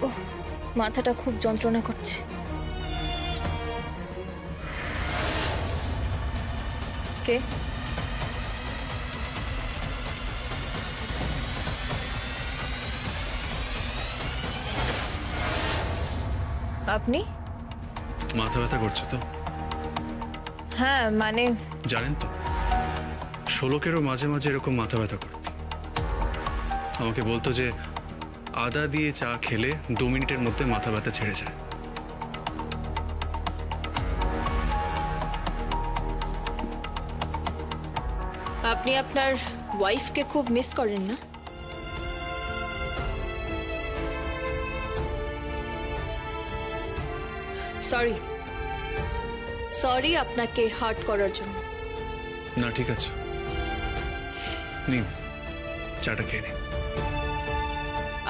ওহ, মাথাটা খুব যন্ত্রণা করছে। কে? আপনি? মাথা ব্যথা করছে তো? হ্যাঁ, মানে জানেন তো, শোলকেরও মাঝে মাঝে এরকম মাথা ব্যথা করত। আমাকে বলতো যে আদা দিয়ে চা খেলে 2 মিনিটের মধ্যে মাথা ব্যথা ছেড়ে যায়। আপনি আপনার ওয়াইফকে খুব মিস করেন না? সরি সরি আপনাকে হার্ট করার জন্য। না ঠিক আছে, নিন চাটা খেয়ে নিন।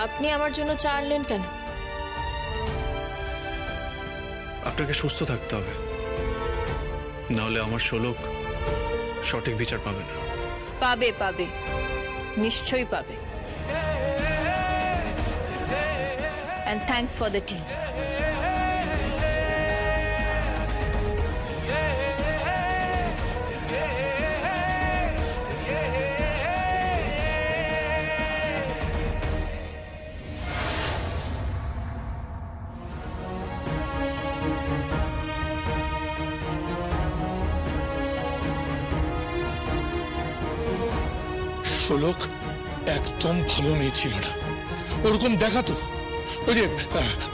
আপনি আমার জন্য চা আনলেন কেন? আপনাকে সুস্থ থাকতে হবে, নাহলে আমার শোলক সঠিক বিচার পাবে না। পাবে, পাবে, নিশ্চয়ই পাবে। And thanks for the tea. শোলক একদম ভালো মেয়ে ছিল না, ওরকম দেখাতো। ওই যে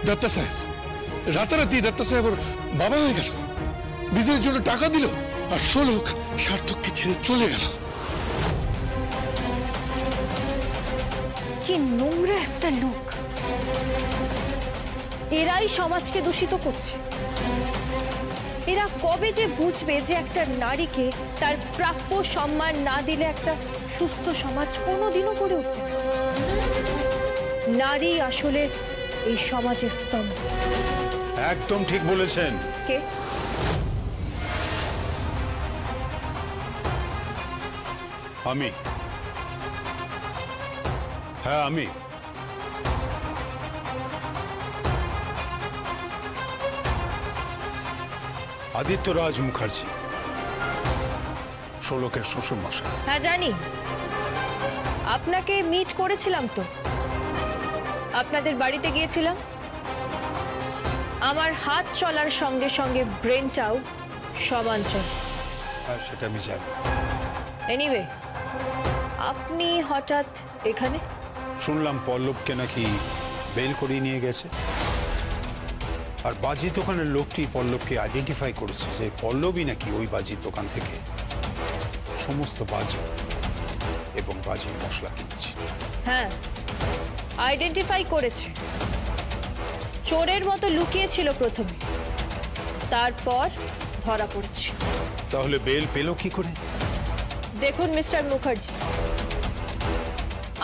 দত্তা সাহেব, রাতারাতি দত্তা সাহেব ওর বাবা হয়ে গেল, বিজনেসের জন্য টাকা দিল, আর শোলক সার্থককে ছেড়ে চলে গেল। কি নোংরা একটা লোক! এরাই সমাজকে দূষিত করছে। এরা কবে যে বুঝবে যে একটা নারীকে তার প্রাপ্য সম্মান না দিলে একটা সুস্থ সমাজ কোনোদিনও গড়ে উঠবে না। নারী আসলে এই সমাজের স্তম্ভ। একদম ঠিক বলেছেন। কে? আমি। হ্যাঁ, আমি। আদিত্যরাজ মুখার্জি, শোলকের শ্বশুর মশাই। হ্যাঁ জানি, আপনাকে মিট করেছিলাম তো, আপনাদের বাড়িতে গিয়েছিলাম। আমার হাত চলার সঙ্গে সঙ্গে ব্রেনটাও সমান চলে। হ্যাঁ, সেটা আমি জানি। এনিওয়ে, আপনি হঠাৎ এখানে? শুনলাম পল্লবকে নাকি বেল করিয়ে নিয়ে গেছে, আর বাজির দোকানের লোকটি পল্লবকে আইডেন্টিফাই করেছে যে পল্লবই নাকি ওই বাজির দোকান থেকে সমস্ত বাজি এবং বাজির মশলা কিনেছে। হ্যাঁ, আইডেন্টিফাই করেছে। চোরের মতো লুকিয়েছিল প্রথমে, তারপর ধরা পড়েছে। তাহলে বেল পেল কি করে? দেখুন মিস্টার মুখার্জি,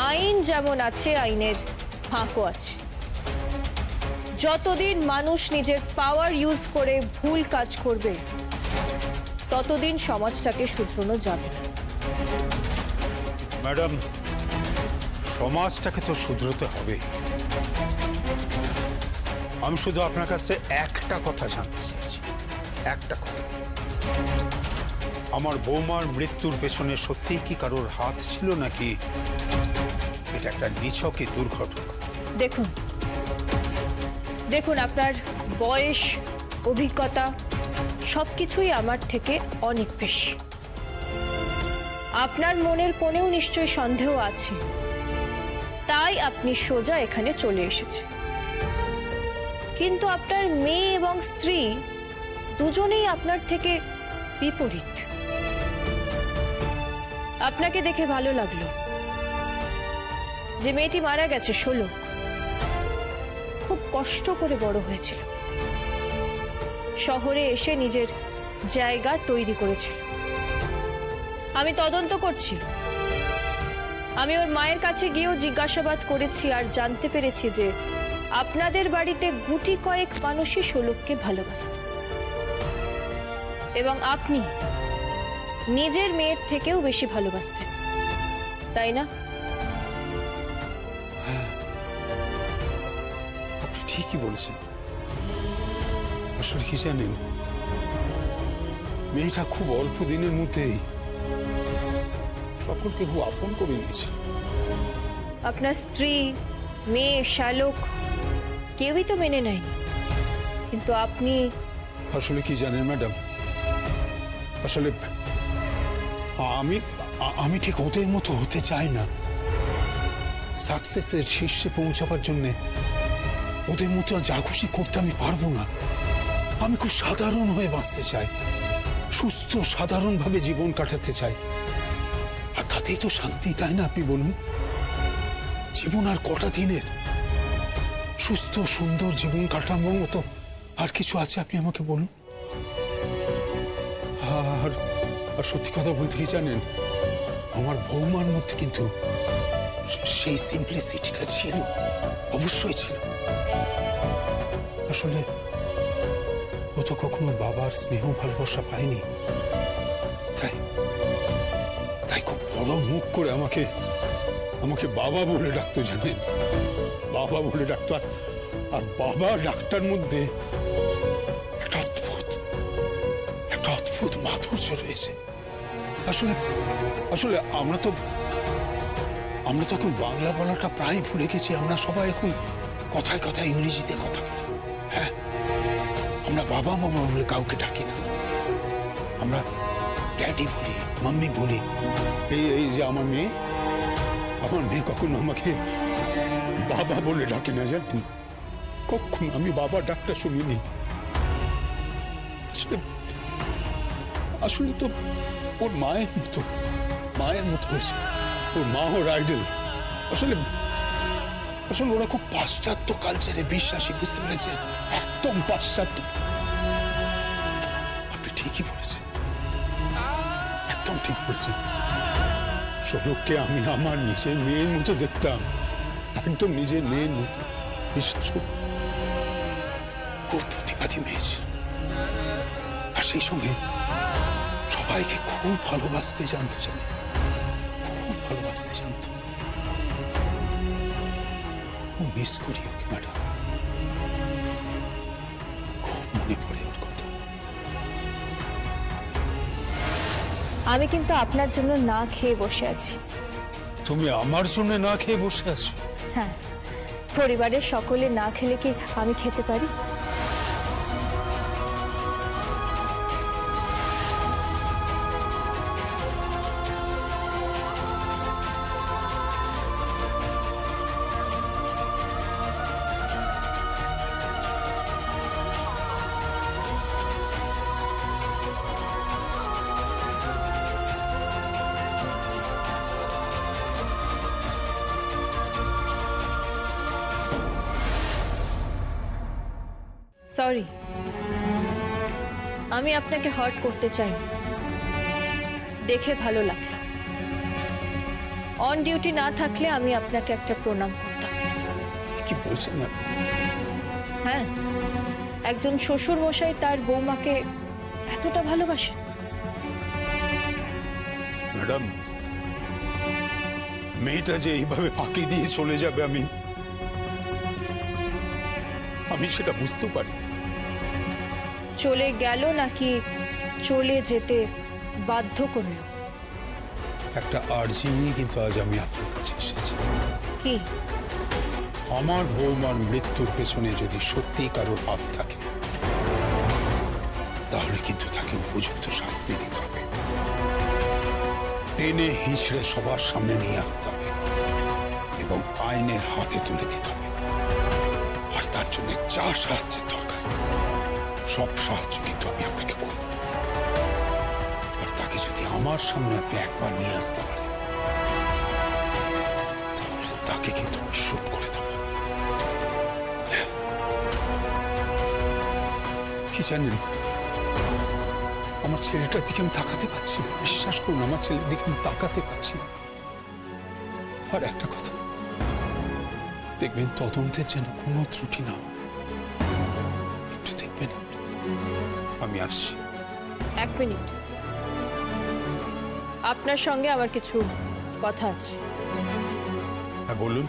আইন যেমন আছে, আইনের ফাঁকও আছে। যতদিন মানুষ নিজের পাওয়ার ইউজ করে ভুল কাজ করবে, ততদিন সমাজটাকে শুধরানো যাবে না। ম্যাডাম, সমাজটাকে তো শুধরোতে হবে। আমি শুধু আপনার কাছে একটা কথা জানতে চাইছি, একটা কথা। আমার বৌমার মৃত্যুর পেছনে সত্যিই কি কারোর হাত ছিল, নাকি এটা একটা নিছকই দুর্ঘটনা? দেখুন দেখুন, আপনার বয়স, অভিজ্ঞতা সবকিছুই আমার থেকে অনেক বেশি। আপনার মনের কোণেও নিশ্চয়ই সন্দেহ আছে, তাই আপনি সোজা এখানে চলে এসেছেন। কিন্তু আপনার মেয়ে এবং স্ত্রী দুজনেই আপনার থেকে বিপরীত। আপনাকে দেখে ভালো লাগলো যে মেয়েটি মারা গেছে, শোলক খুব কষ্ট করে বড় হয়েছিল, শহরে এসে নিজের জায়গা তৈরি করেছিল। আমি তদন্ত করছি, আমি ওর মায়ের কাছে গিয়েও জিজ্ঞাসাবাদ করেছি, আর জানতে পেরেছি যে আপনাদের বাড়িতে গুটি কয়েক মানুষই শোলককে ভালোবাসত, এবং আপনি নিজের মেয়ের থেকেও বেশি ভালোবাসতেন, তাই না? ঠিকই বলেছেন। আসলে কি জানেন, মেয়েটা খুব অল্প দিনের মধ্যেই সকলকে খুব আপন করে নিয়েছে। আপনার স্ত্রী, মেয়ে, শ্যালক কেউই তো মেনে নেয়নি, কিন্তু আপনি। আসলে কি জানেন ম্যাডাম, আসলে আমি ঠিক ওদের মতো হতে চাই না। সাকসেসের শীর্ষে পৌঁছাবার জন্য ওদের মতো যা খুশি করতে আমি পারবো না। আমি খুব সাধারণ হয়ে বাঁচতে চাই, সুস্থ সাধারণভাবে জীবন কাটাতে চাই। আর তাতেই তো শান্তি, তাই না? আপনি বলুন, জীবন আর কটা দিনের? সুস্থ সুন্দর জীবন কাটানোর মতো আর কিছু আছে? আপনি আমাকে বলুন। আর সত্যি কথা বলতে কি জানেন, আমার বৌমার মধ্যে কিন্তু সেই সিম্পলিসিটিটা ছিল, অবশ্যই ছিল। আসলে ও তো কখনো বাবার স্নেহ ভালোবাসা পায়নি, তাই খুব বড় মুখ করে আমাকে বাবা বলে ডাকতো, জানেন, বাবা বলে ডাকতো। আর বাবা ডাকটার মধ্যে একটা অদ্ভুত মাধুর্য রয়েছে। আসলে আমরা তো এখন বাংলা বলাটা প্রায় ভুলে গেছি। আমরা সবাই এখন কথায় কথায় ইংরেজিতে কথা বলি। হ্যাঁ, আমরা বাবা মামা বলে কাউকে ডাকি না, আমরা ড্যাডি বলি, মাম্মি বলি। এই যে আমার মেয়ে কখনো আমাকে বাবা বলে ডাকে না, জানেন, কখনো আমি বাবা ডাকটা শুনিনি। আসলে তো ওর মায়ের মতো হয়েছে। ওর মা ওর আইডল। আসলে ওরা খুব পাশ্চাত্য কালচারে বিশ্বাসী, বুঝতে পেরেছেন? একদম পাশ্চাত্য। আপনি ঠিকই বলেছেন, একদম ঠিক বলেছেন। শোলককে আমি আমার নিজের মেয়ের মতো দেখতাম, একদম নিজের মেয়ের মতো। বিশ্বাস করুন, খুব প্রতিবাদী মেয়ে ছিল, আর সেই সঙ্গে সবাইকে খুব ভালোবাসতে জানতো, জানেন, খুব ভালোবাসতে জানতো। খুব মিস করি ওকে ম্যাডাম, খুব মনে পড়ে ওর কথা। আমি কিন্তু আপনার জন্য না খেয়ে বসে আছি। তুমি আমার জন্য না খেয়ে বসে আছো? হ্যাঁ, পরিবারের সকলে না খেলে কি আমি খেতে পারি? সরি, আমি আপনাকে হার্ট করতে চাই। দেখে ভালো লাগলো। অন ডিউটি না থাকলে আমি আপনাকে একটা প্রণাম করতাম। কি বলছেন? হ্যাঁ, একজন শ্বশুর মশাই তার বৌমাকে এতটা ভালোবাসেন। ম্যাডাম, মেয়েটা যে এইভাবে ফাঁকি দিয়ে চলে যাবে আমি সেটা বুঝতে পারি। চলে গেল নাকি চলে যেতে বাধ্য করল? একটা আর্জি নিয়ে কিন্তু আজ আমি আপনার কাছে এসেছি। কি? আমার বৌমার মৃত্যুর পেছনে যদি সত্যি কারোর হাত থাকে, তাহলে কিন্তু তাকে উপযুক্ত শাস্তি দিতে হবে, টেনে হিঁচড়ে সবার সামনে নিয়ে আসতে হবে এবং আইনের হাতে তুলে দিতে হবে। আর তার জন্য যা সাহায্যের দরকার সব সাহায্য কিন্তু আমি আপনাকে করব। আর তাকে যদি আমার সামনে আপনি একবার নিয়ে আসতে পারেন, তাহলে তাকে কিন্তু আমি শুট করে দেব। কি জানেন, আমার ছেলেটার দিকে আমি তাকাতে পারছি না। বিশ্বাস করুন, আমার ছেলের দিকে আমি তাকাতে পারছি না। আর একটা কথা, দেখবেন তদন্তের যেন কোনো ত্রুটি না হয়, একটু দেখবেন। আমি আসছি। এক মিনিট, আপনার সঙ্গে আমার কিছু কথা আছে। হ্যাঁ, বলুন।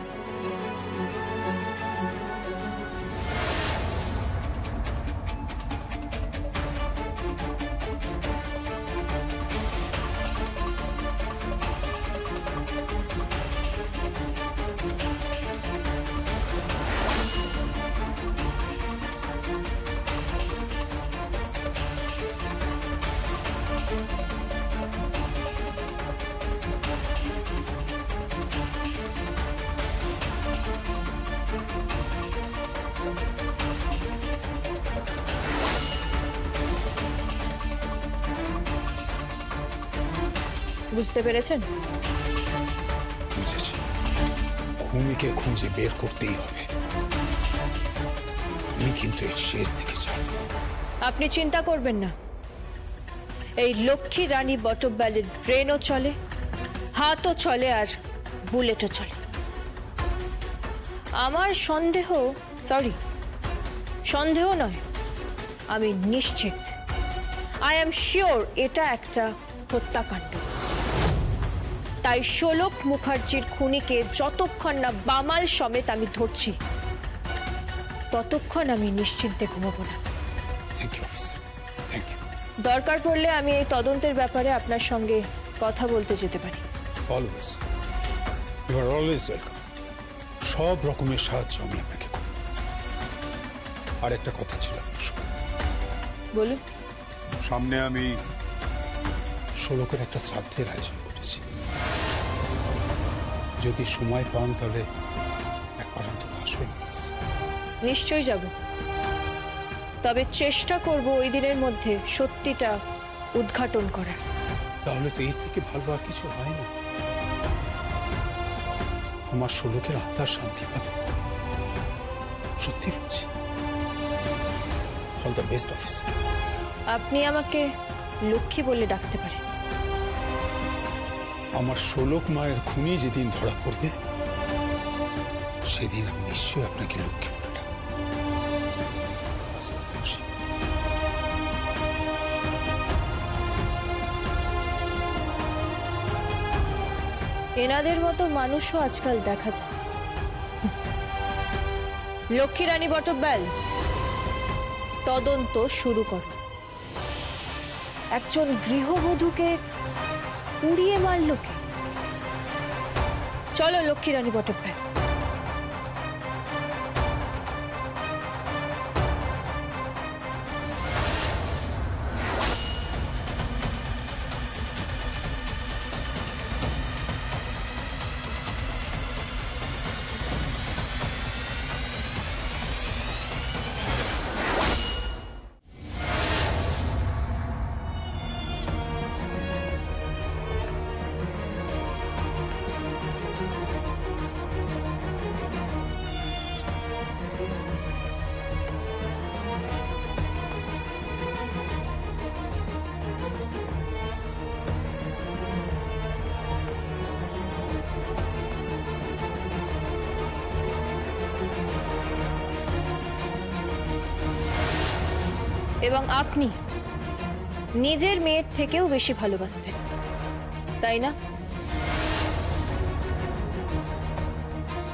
বুঝতে পেরেছেন? বুঝেছি, খুনিকে খুঁজে বের করতেই হবে। আমি কিন্তু এর শেষ দিকে যাব। আপনি চিন্তা করবেন না, এই লক্ষ্মী রানী বটব্যালের ব্রেনও চলে, হাতও চলে, আর বুলেটও চলে। আমার সন্দেহ নয়, আমি নিশ্চিত, আই এম শিওর এটা একটা হত্যাকাণ্ড। তাই শোলক মুখার্জির খুনিকে যতক্ষণ না বামাল সমেত আমি ধরছি, ততক্ষণ আমি নিশ্চিন্তে ঘুমাবো না। Thank you officer, thank you. দরকার পড়লে আমি এই তদন্তের ব্যাপারে আপনার সঙ্গে কথা বলতে যেতে পারি। Always, you are always welcome. সব রকমের সাহায্য আমি আপনাকে করব। আর একটা কথা ছিল আপনার সঙ্গে। বলুন। সামনে আমি শোলকের একটা শ্রাদ্ধের আয়োজন করেছি। যদি সময় পান তাহলে একবার অন্তত আসবেন। নিশ্চয়ই যাব, তবে চেষ্টা করব ওই দিনের মধ্যে সত্যিটা উদ্ঘাটন করার। তাহলে তো এর থেকে ভালো আর কিছু হয় না। আমার শোলকের আত্মার শান্তি পাবে, সত্যি বলছি। All the best officer. আপনি আমাকে লক্ষ্মী বলে ডাকতে পারেন। আমার শোলক মায়ের খুনি যেদিন ধরা পড়বে, সেদিন আমি নিশ্চয়ই আপনাকে লক্ষ্মী বলে ডাকব। এনাদের মতো মানুষও আজকাল দেখা যায়। লক্ষ্মী রানী বটব্যাল, তদন্ত শুরু করো। একজন গৃহবধূকে পুড়িয়ে মারল কে? চলো লক্ষ্মী রানী বটব্যাল। এবং আপনি নিজের মেয়ের থেকেও বেশি ভালোবাসতেন, তাই না?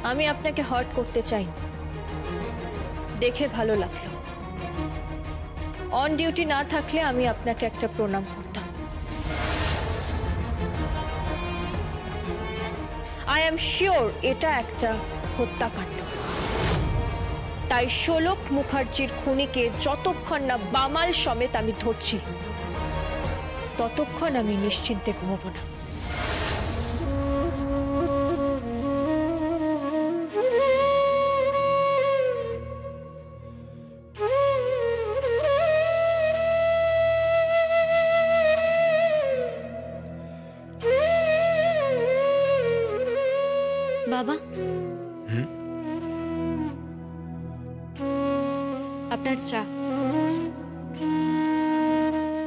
আমি আপনাকে হার্ট করতে চাই, দেখে ভালো লাগলো। অন ডিউটি না থাকলে আমি আপনাকে একটা প্রণাম করতাম। আই এম শিওর এটা একটা হত্যাকাণ্ড। তাই শোলক মুখার্জির খুনিকে যতক্ষণ না বামাল সমেত আমি ধরছি, ততক্ষণ আমি নিশ্চিন্তে ঘুমাবো না। বাবা, আপনার চা।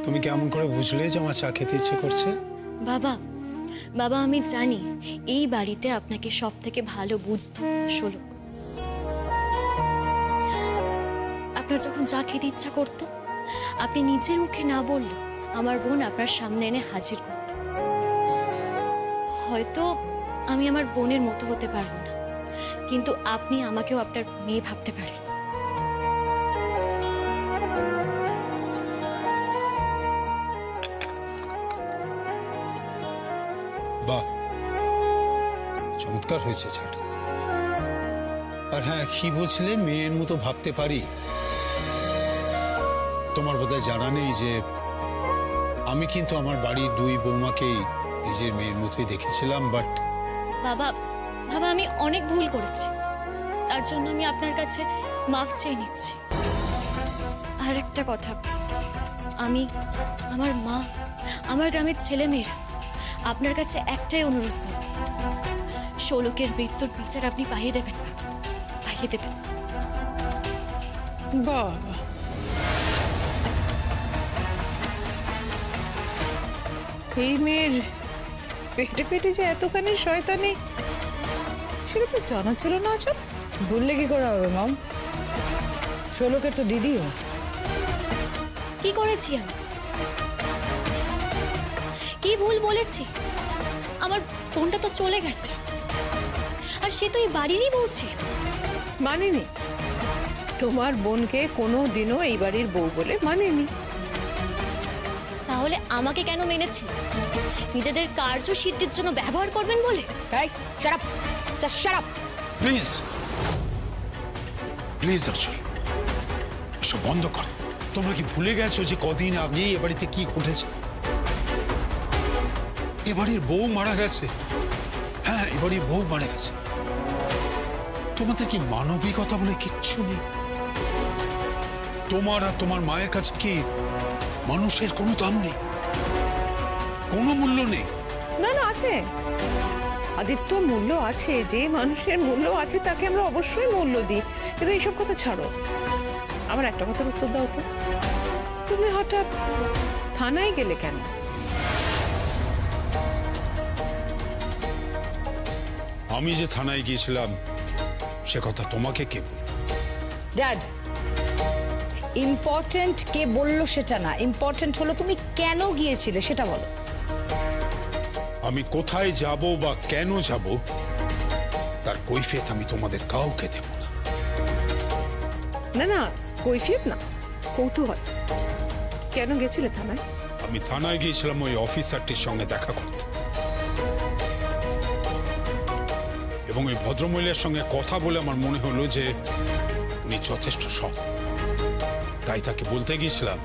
তুমি কেমন করে বুঝলে যে আমার চা খেতে ইচ্ছে করছে? বাবা, বাবা আমি জানি এই বাড়িতে আপনাকে সব থেকে ভালো বুঝতো শোলক। আপনার যখন চা খেতে ইচ্ছা করতো, আপনি নিজের মুখে না বললেও আমার বোন আপনার সামনে এনে হাজির করত। হয়তো আমি আমার বোনের মতো হতে পারবো না, কিন্তু আপনি আমাকেও আপনার মেয়ে ভাবতে পারেন। বাহ, চমৎকার হয়েছে চাটা। আর হ্যাঁ, কি বুঝলে মেয়ের মতো ভাবতে পারি? তোমার বোধহয় জানা নেই যে আমি কিন্তু আমার বাড়ির দুই বৌমাকেই নিজের মেয়ের মতোই দেখেছিলাম। বাট বাবা, বাবা আমি অনেক ভুল করেছি, তার জন্য আমি আপনার কাছে মাফ চেয়ে নিচ্ছি। আর একটা কথা, আমি, আমার মা, আমার গ্রামের ছেলেমেয়েরা আপনার কাছে একটাই অনুরোধ করব, শোলকের মৃত্যুর বিচার আপনি পাইয়ে দেবেন, পাইয়ে দেবেন। বাবা, এই মেয়ের পেটে পেটে যে এতখানি শয়তানি সেটা তো জানা ছিল না। আচল বললে কি করে হবে মাম? শোলকের তো দিদিও। কি করেছি আমি? কি ভুল বলেছি? আমার বোনটা তো চলে গেছে, আর সে তো এই বাড়িরই বউ ছিল। মানেনি, তোমার বোনকে কোনো দিনও এই বাড়ির বউ বলে মানেনি। তাহলে আমাকে কেন মেনেছে? নিজেদের কার্যসিদ্ধির জন্য ব্যবহার করবেন বলে? তাই shut up, just shut up. Please please আচল, এসব বন্ধ কর। তোমরা কি ভুলে গেছো যে কদিন আগেই এ বাড়িতে কি ঘটেছে? এ বাড়ির বউ মারা গেছে। হ্যাঁ, এ বাড়ির বউ মারা গেছে। তোমাদের কি মানবিকতা বলে কিচ্ছু নেই? তোমার আর তোমার মায়ের কাছে কি মানুষের কোনো দাম নেই, কোনো মূল্য নেই? না না, আছে আদিত্য, মূল্য আছে। যে মানুষের মূল্য আছে তাকে আমরা অবশ্যই মূল্য দিই। কিন্তু এইসব কথা ছাড়ো, আমার একটা কথার উত্তর দাও তো, তুমি হঠাৎ থানায় গেলে কেন? আমি যে থানায় গিয়েছিলাম সে কথা তোমাকে কে বলল? ড্যাড, ইম্পর্টেন্ট কে বললো সেটা না, ইম্পর্টেন্ট হলো তুমি কেন গিয়েছিলে সেটা বলো। আমি কোথায় যাব বা কেন যাব তার কৈফিয়ত আমি তোমাদের কাউকে দেব না। না না, কৈফিয়ত না, কৌতূহল। কেন গেছিলে থানায়? আমি থানায় গিয়েছিলাম ওই অফিসারটির সঙ্গে দেখা করতে, এবং ওই ভদ্রমহিলার সঙ্গে কথা বলে আমার মনে হলো যে উনি যথেষ্ট সৎ। তাই তাকে বলতে গিয়েছিলাম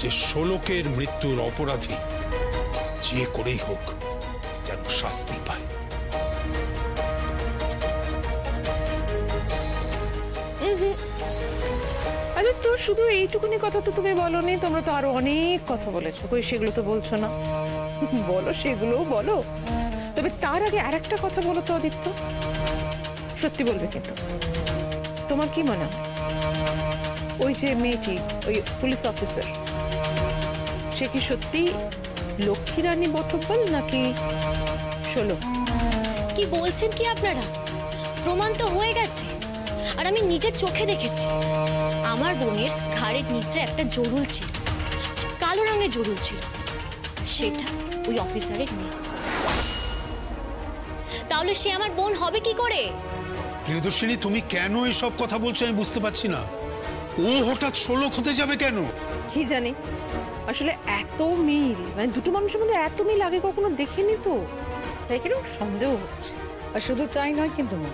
যে শোলকের মৃত্যুর অপরাধী যে করেই হোক যেন শাস্তি পায়। আরে তো শুধু এইটুকুনি কথা তো তুমি বলোনি, তোমরা তো আরো অনেক কথা বলেছো। কই সেগুলো তো বলছো না। বলো, সেগুলোও বলো। তবে তার আগে আরেকটা কথা বলো তো আদিত্য, সত্যি বলবে কিন্তু। তোমার কি মনে হয় ওই যে মেয়েটি, ওই পুলিশ অফিসার, সে কি সত্যি লক্ষ্মী রানী বটব্বল নাকি শোলক? কি বলছেন কি আপনারা? প্রমাণ তো হয়ে গেছে, আর আমি নিজের চোখে দেখেছি। আমার বোনের ঘাড়ের নিচে একটা জরুল ছিল, কালো রঙের জরুল ছিল, সেটা ওই অফিসারের মেয়ে। তাহলে সে আমার বোন হবে কি করে? প্রিয়দর্শিনী, তুমি কেন এসব কথা বলছো আমি বুঝতে পারছি না। ও হঠাৎ শোলক হতে যাবে কেন? কি জানি, আসলে এত মিল, মানে দুটো মানুষের মধ্যে এত মিল আগে কখনো দেখিনি তো, তাই কিরকম সন্দেহ হচ্ছে। আর শুধু তাই নয় কিন্তু মা,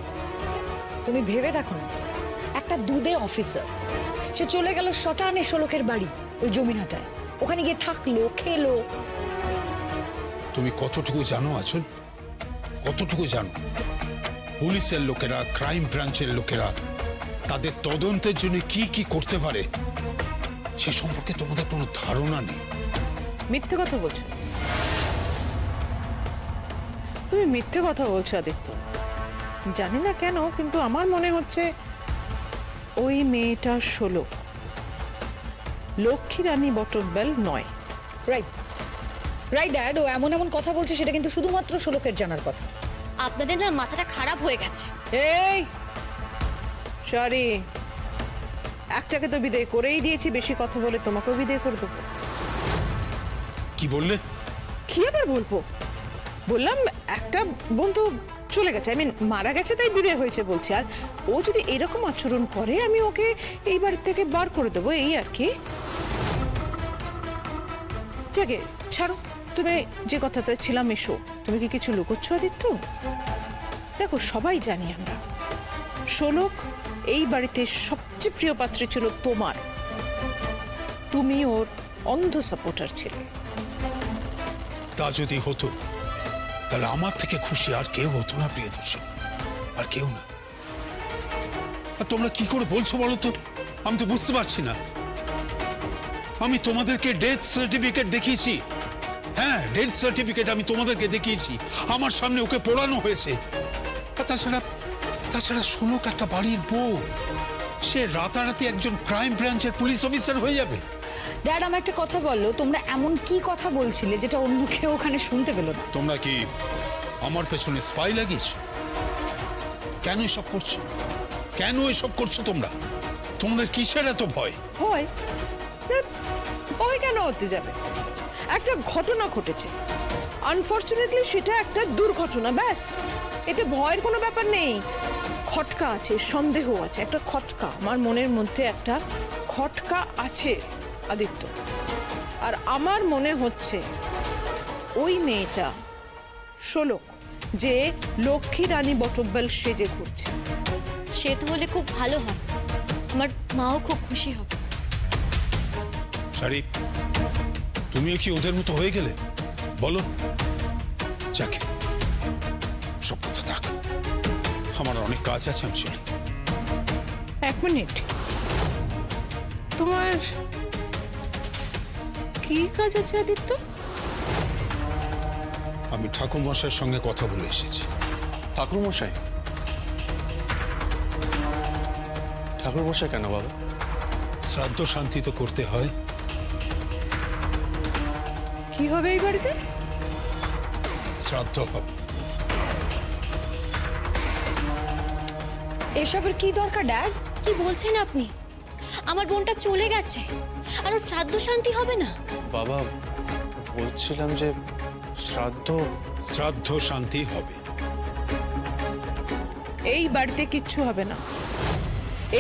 তুমি ভেবে দেখো না, একটা দুধে অফিসার, সে চলে গেল শটানে শোলকের বাড়ি, ওই জমিনাটায়, ওখানে গিয়ে থাকলো, খেলো। তুমি কতটুকু জানো আচল, কতটুকু জানো? পুলিশের লোকেরা, ক্রাইম ব্রাঞ্চের লোকেরা তাদের তদন্তের জন্য কি কি করতে পারে সে সম্পর্কে তোমাদের কোনো ধারণা নেই। মিথ্যে কথা বলছো তুমি, মিথ্যে কথা বলছো আদিত্য। জানি না কেন, কিন্তু আমার মনে হচ্ছে ওই মেয়েটা শোলক, লক্ষ্মী রানী বটব্বল নয়। রাইট রাইট ড্যাড, ও এমন এমন কথা বলছে সেটা কিন্তু শুধুমাত্র শোলকের জানার কথা। আপনাদের না মাথাটা খারাপ হয়ে গেছে। এই সরি, একটাকে তো বিদায় করেই দিয়েছি, বেশি কথা বলে তোমাকেও বিদায় করে দেবো। কি বললে? কি আবার বলবো? বললাম একটা বন্ধু চলে গেছে, আমি মারা গেছে তাই বিদায় হয়েছে বলছি। আর ও যদি এরকম আচরণ করে আমি ওকে এই বাড়ি থেকে বার করে দেবো, এই আর কি। জাগে ছাড়ো, তুমি যে কথাটা ছিলাম এসো। তুমি কি কিছু লুকোচ্ছ আদিত্য? দেখো, সবাই জানি আমরা, শোলক এই বাড়িতে সবচেয়ে প্রিয় পাত্রী ছিল তোমার। তুমি ওর অন্ধ সাপোর্টার ছিলে। তা যদি হতো তাহলে আমার থেকে খুশি আর কেউ হতো না প্রিয়দর্শী, আর কেউ না। আর তোমরা কি করে বলছো বলো তো? আমি তো বুঝতে পারছি না। আমি তোমাদেরকে ডেথ সার্টিফিকেট দেখিয়েছি, হ্যাঁ, ডেথ সার্টিফিকেট আমি তোমাদেরকে দেখিয়েছি, আমার সামনে ওকে পোড়ানো হয়েছে। তাছাড়া শোলক একটা বাড়ির বউ, সে রাতারাতি একজন ক্রাইম ব্রাঞ্চের পুলিশ অফিসার হয়ে যাবে। ড্যাড, আমার একটা কথা বললো, তোমরা এমন কি কথা বলছিলে যেটা অন্য কেউ ওখানে শুনতে পেল না? তোমরা কি আমার পেছনে স্পাই লাগিয়েছো? কেন এসব করছো? কেন এসব করছো তোমরা? তোমাদের কিসের এত ভয়? ভয়? ভয় কেন হতে যাবে? একটা ঘটনা ঘটেছে, আনফরচুনেটলি সেটা একটা দুর্ঘটনা, ব্যাস। এতে ভয়ের কোনো ব্যাপার নেই। খটকা আছে, সন্দেহ আছে, একটা খটকা, আমার মনের মধ্যে একটা খটকা আছে আদিত্য। আর আমার মনে হচ্ছে ওই মেয়েটা শোলক, যে লক্ষ্মী রানী বটব্বল সেজে ঘুরছে। সে তো হলে খুব ভালো হয়, আমার মাও খুব খুশি হবে। শারিফ, তুমিও কি ওদের মতো হয়ে গেলে? বলো। যাকে সব কথা থাক, আমার অনেক কাজ আছে, আমি চলি। এক মিনিট, তোমার কি কাজ আছে আদিত্য? আমি ঠাকুর মশাইয়ের সঙ্গে কথা বলে এসেছি। ঠাকুর মশাই? ঠাকুর মশাই কেন বাবা? শ্রাদ্ধ শান্তি তো করতে হয়। কি হবে এই বাড়িতে? শ্রাদ্ধ হবে। এসবের কি দরকার ড্যাড? কি বলছেন আপনি? আমার বোনটা চলে গেছে, আর ওর শ্রাদ্ধ শান্তি হবে না? বাবা, বলছিলাম যে শ্রাদ্ধ শান্তি হবে। এই বাড়িতে কিচ্ছু হবে না,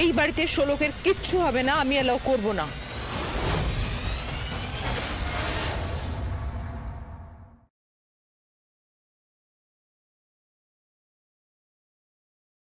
এই বাড়িতে শোলকের কিচ্ছু হবে না, আমি এলাও করব না।